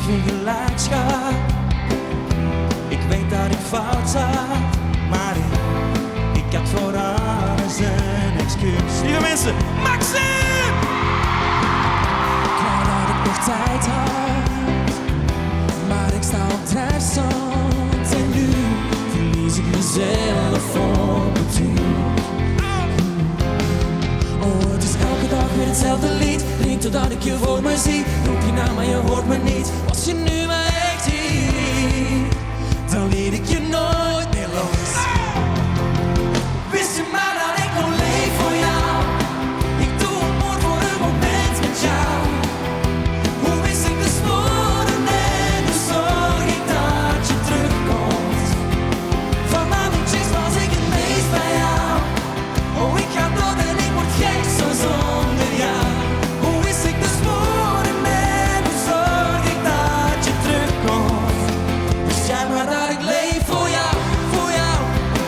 geen gelijk, schat. Ik weet dat ik fout zat, maar ik had voor alles een excuus. Lieve mensen, Maxime! Ik wou dat ik nog tijd had, maar ik sta op drijfstand. En nu verlies ik mezelf op het uur. Oh, het is elke dag weer hetzelfde lied. Drink totdat ik je voor me zie. Roep je naam, maar je hoort me niet. Was je nu maar echt hier, dan liet ik je nooit meer los. Wist je maar dat ik nog leef voor jou. Ik doe een moord voor een moment met jou. Hoe wist ik de sporen en hoe zorg ik dat je terugkomt. Van mijn liedjes was ik het meest bij jou. Oh, ik ga dood en ik word gek zo zonder jou. Hoe wist ik de sporen en hoe zorg ik dat je terugkomt. Wist jij maar dat ik leef voor jou, voor jou.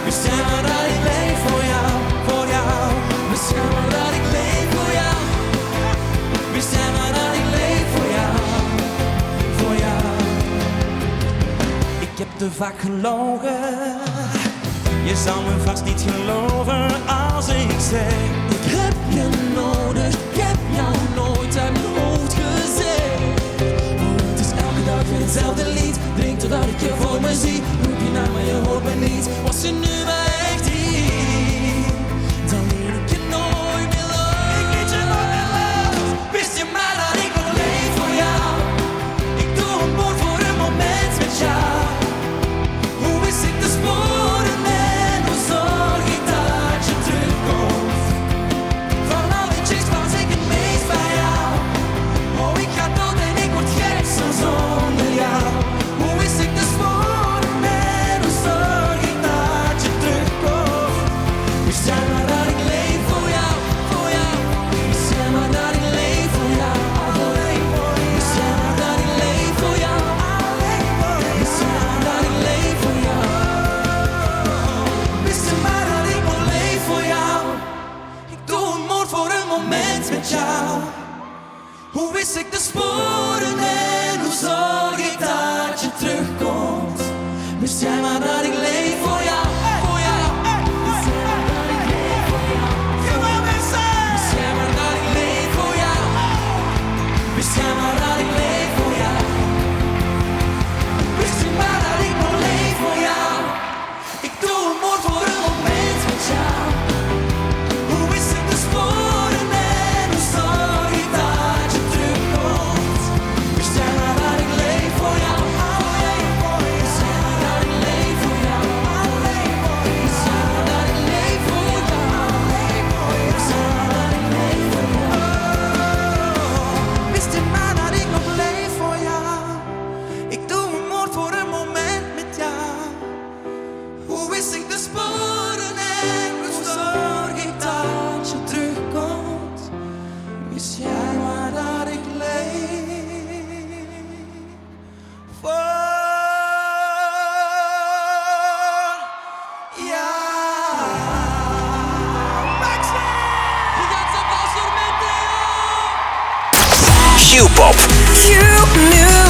Wist jij maar dat ik leef voor jou, voor jou. Wist jij maar dat ik leef voor jou. Wist jij maar dat ik leef voor jou, voor jou. Ik heb te vaak gelogen. Je zal me vast niet geloven als ik zeg: ik heb je nodig, ik heb jou nooit uit mijn hoofd gezegd. Oh, het is elke dag weer hetzelfde lied. Drink totdat ik je voor me zie. Roep je naam, maar je hoort me niet. Was je nu maar echt hier, dan liet ik je nooit meer los. Ik liet je nooit meer los. Wist je maar dat ik nog leef voor jou. Ik doe een moord voor een moment met jou. Hoe wist ik de sporen en hoe zorg ik dat je terugkomt. Van al die chicks was ik het meest bij jou. Oh, ik ga dood en ik word gek zo zonder jou. Hoe wist ik de sporen en hoe zorg ik dat je terugkomt. Wist jij maar dat ik leef voor jou, voor jou. Wist jij maar dat ik leef voor jou, alleen voor jou. Wist jij maar dat ik leef voor jou, alleen voor jou. Wist jij maar dat ik leef voor jou. Wist je maar dat ik nog leef voor jou. Ik doe een moord voor een moment met jou. Hoe wist ik de sporen en hoe zorg ik dat je terugkomt. Wist jij maar dat ik leef voor jou, voor jou. Wist jij maar dat ik leef voor jou, voor jou. Wist jij maar dat ik leef voor jou. Wist jij maar dat ik leef voor jou. Wist je maar dat ik nog leef voor jou. Ik doe een moord voor een moment met jou. Hoe wist ik de sporen en hoe zorg ik dat je terugkomt. Wist jij maar dat ik leef voor jou, alleen voor jou. Wist jij maar dat ik leef voor jou, alleen voor jou. Wist jij maar dat ik leef voor jou, alleen voor jou. Wist jij maar dat ik leef voor jou. Wist je maar dat ik nog leef voor jou. Ik doe een moord voor een moment met jou. Hoe wist ik de sporen en hoe zorg ik dat je terugkomt. Wist jij maar dat ik leef voor jou. Maxime! Q-pop. Q-music.